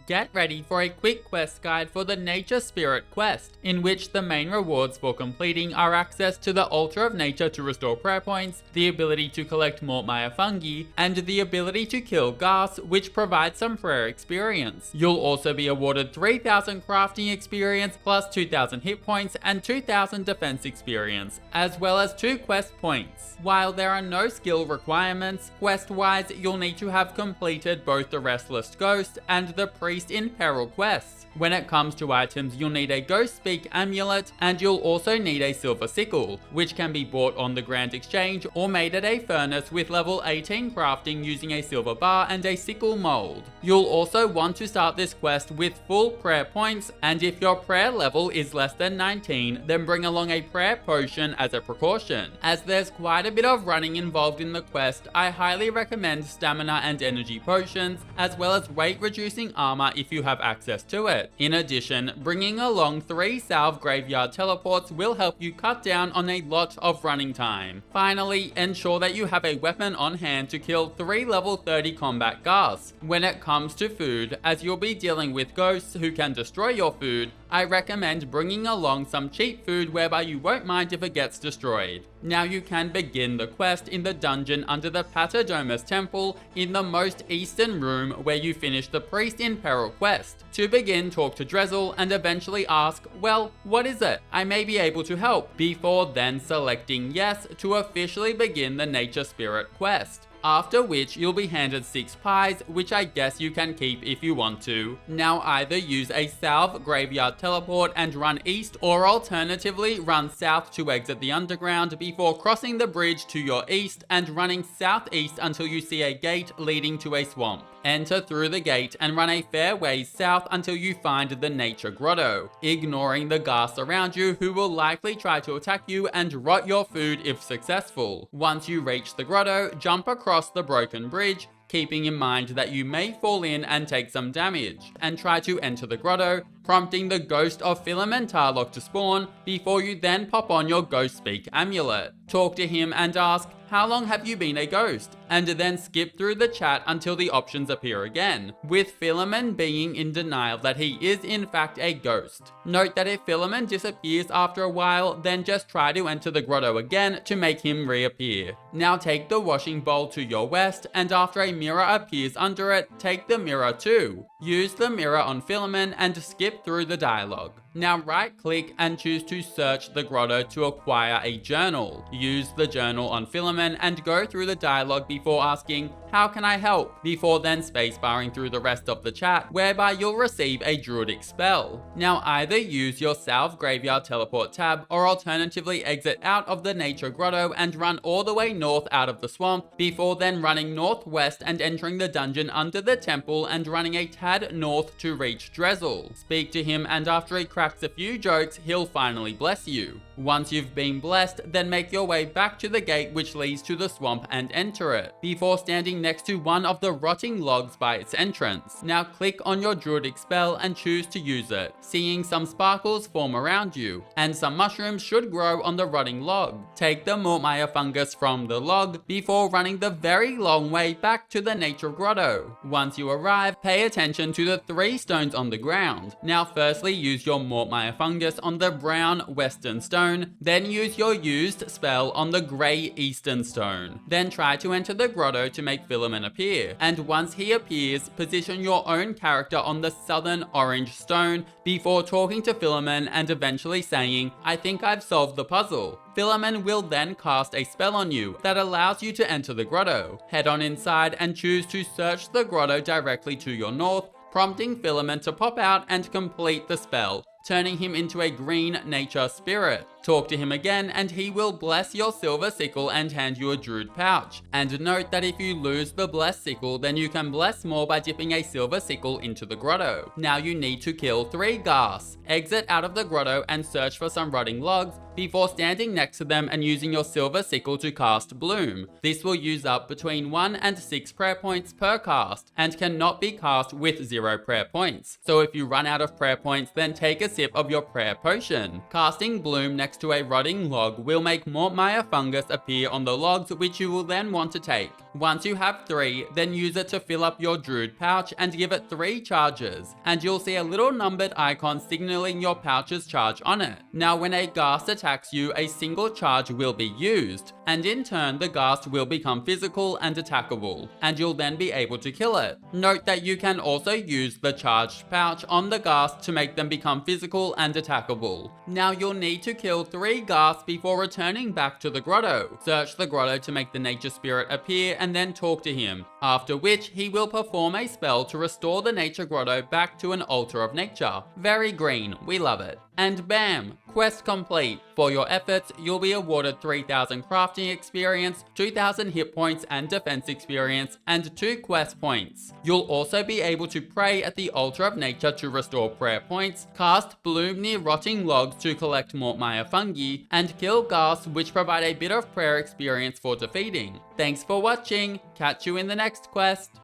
Get ready for a quick quest guide for the Nature Spirit quest, in which the main rewards for completing are access to the Altar of Nature to restore prayer points, the ability to collect more Myer fungi, and the ability to kill Ghasts, which provides some prayer experience. You'll also be awarded 3,000 crafting experience plus 2,000 hit points and 2,000 defense experience, as well as 2 quest points. While there are no skill requirements, quest-wise you'll need to have completed both the Restless Ghost and the In Peril quests. When it comes to items, you'll need a Ghostspeak Amulet, and you'll also need a Silver Sickle, which can be bought on the Grand Exchange or made at a furnace with level 18 crafting using a silver bar and a sickle mold. You'll also want to start this quest with full prayer points, and if your prayer level is less than 19, then bring along a prayer potion as a precaution. As there's quite a bit of running involved in the quest, I highly recommend stamina and energy potions, as well as weight reducing armor if you have access to it. In addition, bringing along 3 Salve graveyard teleports will help you cut down on a lot of running time. Finally, ensure that you have a weapon on hand to kill 3 level 30 combat Ghasts. When it comes to food, as you'll be dealing with ghosts who can destroy your food, I recommend bringing along some cheap food whereby you won't mind if it gets destroyed. Now you can begin the quest in the dungeon under the Patadomus Temple in the most eastern room where you finish the In Peril quest. To begin, talk to Drizzle and eventually ask, well, what is it? I may be able to help, before then selecting yes to officially begin the Nature Spirit quest. After which you'll be handed 6 pies, which I guess you can keep if you want to. Now either use a Salve graveyard teleport and run east, or alternatively run south to exit the underground before crossing the bridge to your east and running southeast until you see a gate leading to a swamp. Enter through the gate and run a fair ways south until you find the Nature Grotto, ignoring the Ghasts around you who will likely try to attack you and rot your food if successful. Once you reach the grotto, jump across the broken bridge, keeping in mind that you may fall in and take some damage, and try to enter the grotto, prompting the ghost of Filamentaloch to spawn, before you then pop on your Ghostspeak Amulet. Talk to him and ask, how long have you been a ghost? And then skip through the chat until the options appear again, with Philemon being in denial that he is in fact a ghost. Note that if Philemon disappears after a while, then just try to enter the grotto again to make him reappear. Now take the washing bowl to your west, and after a mirror appears under it, take the mirror too. Use the mirror on Philemon and skip through the dialogue. Now right click and choose to search the grotto to acquire a journal. Use the journal on Philemon and go through the dialogue before asking, how can I help? Before then spacebarring through the rest of the chat, whereby you'll receive a druidic spell. Now either use your Salve graveyard teleport tab, or alternatively exit out of the Nature Grotto and run all the way north out of the swamp, before then running northwest and entering the dungeon under the temple and running a tad north to reach Drizzle. Speak to him, and after he cracks a few jokes, he'll finally bless you. Once you've been blessed, then make your way back to the gate which leads to the swamp and enter it, before standing next to one of the rotting logs by its entrance. Now click on your druidic spell and choose to use it, seeing some sparkles form around you, and some mushrooms should grow on the rotting log. Take the Mort fungus from the log before running the very long way back to the Nature Grotto. Once you arrive, pay attention to the 3 stones on the ground. Now firstly use your Mort fungus on the brown western stone, then use your used spell on the grey eastern stone. Then try to enter the grotto to make Philemon appear, and once he appears, position your own character on the southern orange stone before talking to Philemon and eventually saying, I think I've solved the puzzle. Philemon will then cast a spell on you that allows you to enter the grotto. Head on inside and choose to search the grotto directly to your north, prompting Philemon to pop out and complete the spell, turning him into a green nature spirit. Talk to him again and he will bless your silver sickle and hand you a druid pouch. And note that if you lose the blessed sickle, then you can bless more by dipping a silver sickle into the grotto. Now you need to kill 3 Ghasts. Exit out of the grotto and search for some rotting logs before standing next to them and using your silver sickle to cast Bloom. This will use up between 1 and 6 prayer points per cast and cannot be cast with 0 prayer points. So if you run out of prayer points, then take a sip of your prayer potion. Casting Bloom next to a rotting log will make more Myer fungus appear on the logs, which you will then want to take. Once you have 3, then use it to fill up your Druid pouch and give it 3 charges, and you'll see a little numbered icon signaling your pouch's charge on it. Now when a Ghast attacks you, a single charge will be used, and in turn the Ghast will become physical and attackable, and you'll then be able to kill it. Note that you can also use the charged pouch on the Ghast to make them become physical and attackable. Now you'll need to kill 3 Ghasts before returning back to the grotto. Search the grotto to make the nature spirit appear and then talk to him, after which he will perform a spell to restore the nature grotto back to an altar of nature. Very green, we love it. And bam! Quest complete. For your efforts, you'll be awarded 3,000 crafting experience, 2,000 hit points and defense experience, and 2 quest points. You'll also be able to pray at the altar of nature to restore prayer points, cast bloom near rotting logs to collect more Myer fungi, and kill Ghasts, which provide a bit of prayer experience for defeating. Thanks for watching, catch you in the next quest.